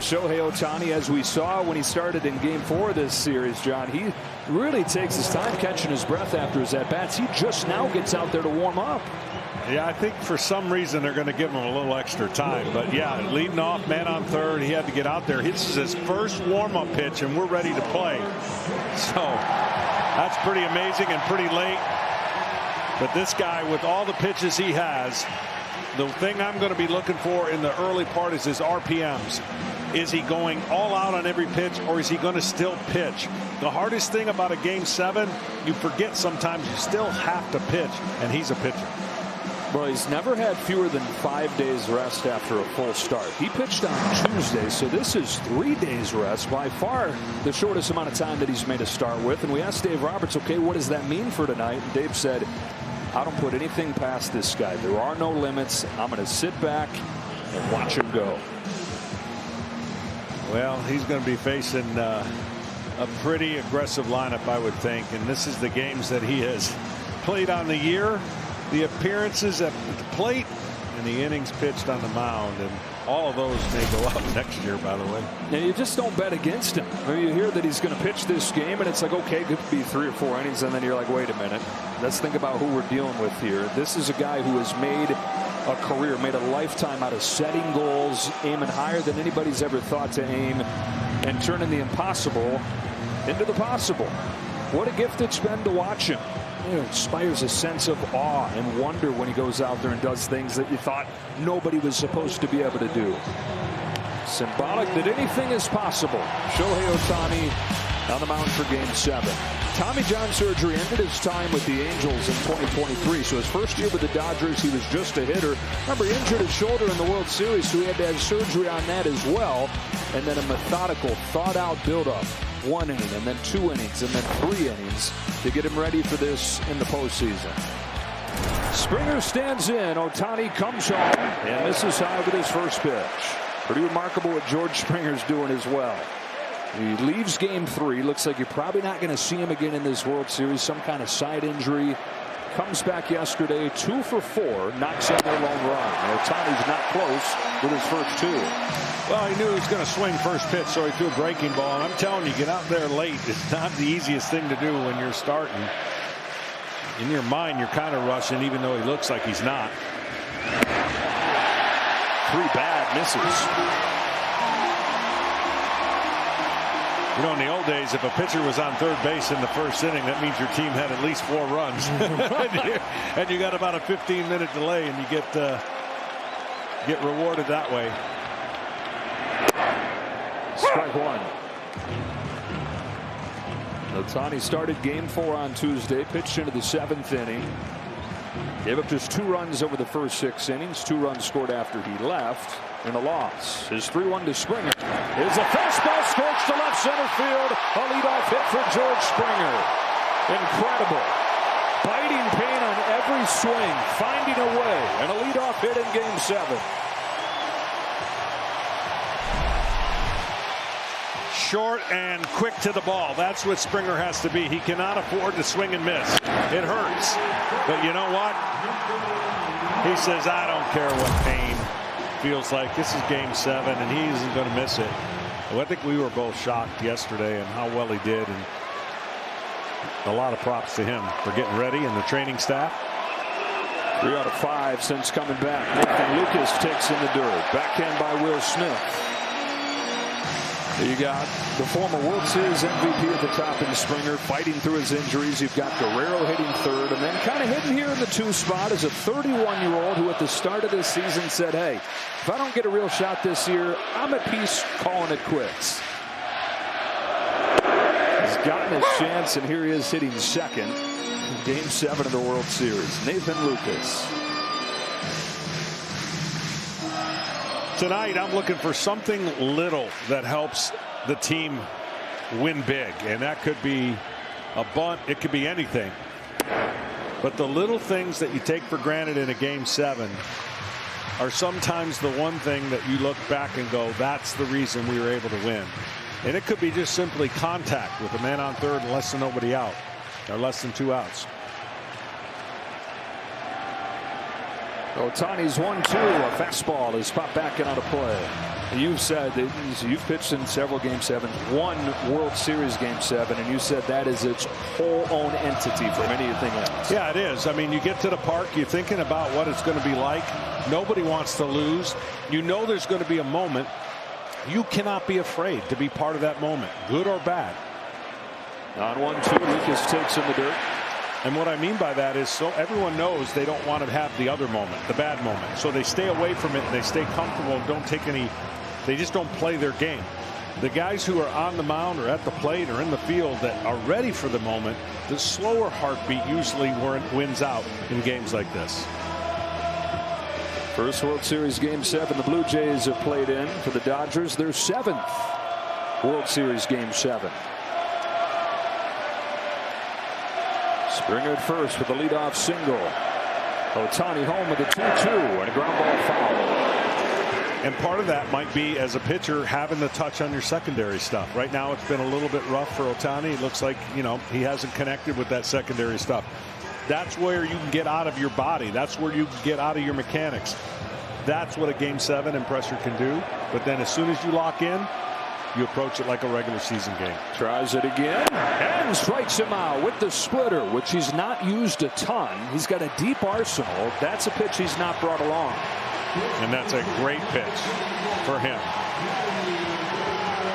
Shohei Ohtani, as we saw when he started in Game 4 of this series, John, he really takes his time catching his breath after his at-bats. He just now gets out there to warm up. Yeah, I think for some reason they're going to give him a little extra time. But, yeah, leading off, man on third, he had to get out there. This is his first warm-up pitch, and we're ready to play. So that's pretty amazing and pretty late. But this guy, with all the pitches he has, the thing I'm going to be looking for in the early part is his RPMs. Is he going all out on every pitch, or is he going to still pitch? The hardest thing about a Game 7, you forget sometimes you still have to pitch, and he's a pitcher. Well, he's never had fewer than 5 days rest after a full start. He pitched on Tuesday, so this is 3 days rest, by far the shortest amount of time that he's made a start with. And we asked Dave Roberts, okay, what does that mean for tonight? And Dave said, I don't put anything past this guy. There are no limits. I'm going to sit back and watch him go. Well, he's going to be facing a pretty aggressive lineup, I would think. And this is the games that he has played on the year, the appearances at the plate, and the innings pitched on the mound. And all of those may go up next year, by the way. And you just don't bet against him. I mean, you hear that he's going to pitch this game, and it's like, okay, it could be 3 or 4 innings, and then you're like, wait a minute. Let's think about who we're dealing with here. This is a guy who has made a career, made a lifetime out of setting goals, aiming higher than anybody's ever thought to aim, and turning the impossible into the possible. What a gift it's been to watch him. It inspires a sense of awe and wonder when he goes out there and does things that you thought nobody was supposed to be able to do. Symbolic that anything is possible. Shohei Ohtani on the mound for Game 7. Tommy John surgery ended his time with the Angels in 2023. So his first year with the Dodgers, he was just a hitter. Remember, he injured his shoulder in the World Series, so he had to have surgery on that as well. And then a methodical, thought-out build-up. 1 inning, and then 2 innings, and then 3 innings to get him ready for this in the postseason. Springer stands in. Ohtani comes home and misses high with his first pitch. Pretty remarkable what George Springer's doing as well. He leaves Game 3. Looks like you're probably not going to see him again in this World Series. Some kind of side injury. Comes back yesterday, 2 for 4, knocks in their lone run. Ohtani's not close with his first 2. Well, he knew he was going to swing first pitch, so he threw a breaking ball. And I'm telling you, get out there late. It's not the easiest thing to do when you're starting. In your mind, you're kind of rushing, even though he looks like he's not. 3 bad misses. You know, in the old days, if a pitcher was on third base in the first inning, that means your team had at least 4 runs. and you got about a 15-minute delay, and you get rewarded that way. Strike 1. Ohtani started Game 4 on Tuesday, pitched into the 7th inning. Gave up just 2 runs over the first 6 innings. 2 runs scored after he left in a loss. His 3-1 to Springer is a fastball scorched to left center field. A leadoff hit for George Springer. Incredible. Biting pain on every swing, finding a way, and a leadoff hit in Game 7. Short and quick to the ball. That's what Springer has to be. He cannot afford to swing and miss. It hurts. But you know what? He says, I don't care what pain feels like. This is Game 7, and he isn't going to miss it. Well, I think we were both shocked yesterday and how well he did. And a lot of props to him for getting ready and the training staff. 3 out of 5 since coming back. Nathan Lucas takes in the dirt. Backhand by Will Smith. You got the former World Series MVP at the top in Springer fighting through his injuries. You've got Guerrero hitting 3rd, and then kind of hidden here in the 2 spot is a 31-year-old who at the start of this season said, hey, if I don't get a real shot this year, I'm at peace calling it quits. He's gotten his chance, and here he is hitting 2nd in Game 7 of the World Series. Nathan Lucas. Tonight, I'm looking for something little that helps the team win big. And that could be a bunt. It could be anything. But the little things that you take for granted in a Game 7 are sometimes the one thing that you look back and go, that's the reason we were able to win. And it could be just simply contact with a man on third and less than nobody out, or less than 2 outs. Ohtani's 1-2. A fastball is popped back and out of play. You've said that you've pitched in several Game 7s, one World Series Game 7, and you said that is its whole own entity from anything else. Yeah, it is. I mean, you get to the park, you're thinking about what it's going to be like. Nobody wants to lose. You know there's going to be a moment. You cannot be afraid to be part of that moment, good or bad. On 1-2, Lucas takes in the dirt. And what I mean by that is so everyone knows they don't want to have the other moment, the bad moment. So they stay away from it and they stay comfortable and don't take any. They just don't play their game. The guys who are on the mound or at the plate or in the field that are ready for the moment, the slower heartbeat usually wins out in games like this. First World Series Game 7 the Blue Jays have played in for the Dodgers. Their 7th World Series Game 7. Springer at first with a leadoff single. Ohtani home with a 2-2 and a ground ball foul. And part of that might be, as a pitcher, having the touch on your secondary stuff. Right now it's been a little bit rough for Ohtani. It looks like, you know, he hasn't connected with that secondary stuff. That's where you can get out of your body. That's where you can get out of your mechanics. That's what a Game 7 and pressure can do. But then as soon as you lock in, you approach it like a regular season game. Tries it again and strikes him out with the splitter, which he's not used a ton. He's got a deep arsenal. That's a pitch he's not brought along. And that's a great pitch for him.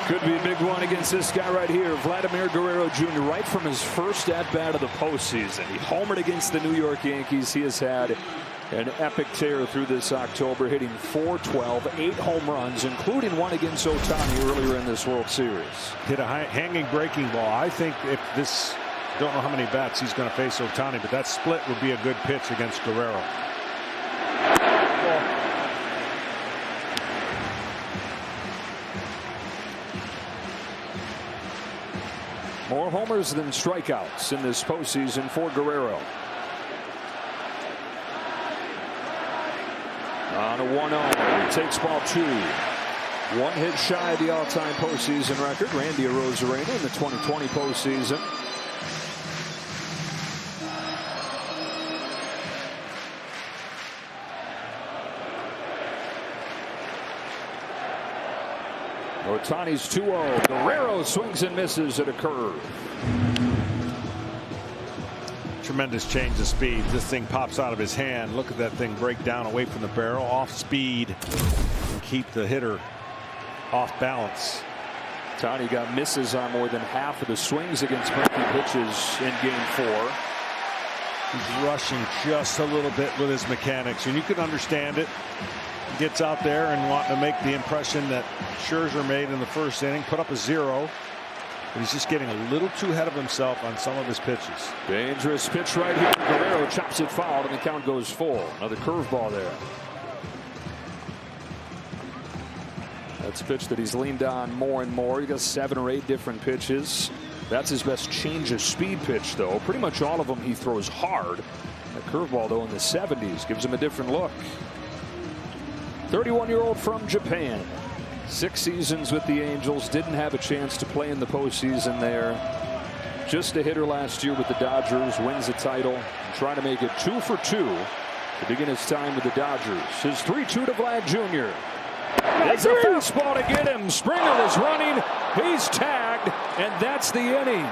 Could be a big one against this guy right here, Vladimir Guerrero Jr. Right from his first at-bat of the postseason. He homered against the New York Yankees. He has had an epic tear through this October, hitting .412, 8 home runs, including one against Ohtani earlier in this World Series. Hit a hanging breaking ball. I think if this, don't know how many bats he's going to face Ohtani, but that split would be a good pitch against Guerrero. More homers than strikeouts in this postseason for Guerrero. On a 1-0, he takes ball 2. One hit shy of the all-time postseason record. Randy Arozarena in the 2020 postseason. Ohtani's 2-0. Guerrero swings and misses at a curve. Tremendous change of speed. This thing pops out of his hand. Look at that thing break down away from the barrel, off speed, and keep the hitter off balance. Ohtani got misses on more than half of the swings against murky pitches in Game 4. He's rushing just a little bit with his mechanics, and you can understand it. He gets out there and wanting to make the impression that Scherzer made in the first inning, put up a 0. But he's just getting a little too ahead of himself on some of his pitches. Dangerous pitch right here. Guerrero chops it foul, and the count goes full. Another curveball there. That's a pitch that he's leaned on more and more. He got 7 or 8 different pitches. That's his best change of speed pitch, though. Pretty much all of them he throws hard. That curveball, though, in the 70s gives him a different look. 31-year-old from Japan. 6 seasons with the Angels. Didn't have a chance to play in the postseason there. Just a hitter last year with the Dodgers. Wins the title. Trying to make it 2 for 2 to begin his time with the Dodgers. His 3-2 to Vlad Jr. It's a fastball to get him. Springer was running. He's tagged, and that's the inning.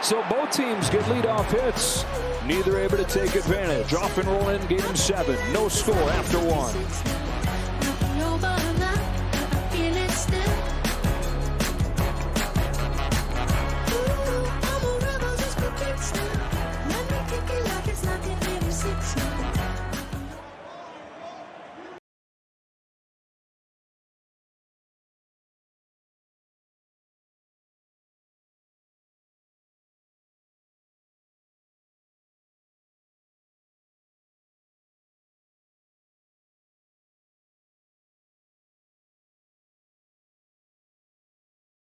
So both teams get leadoff hits. Neither able to take advantage. Off and roll in Game 7. No score after 1.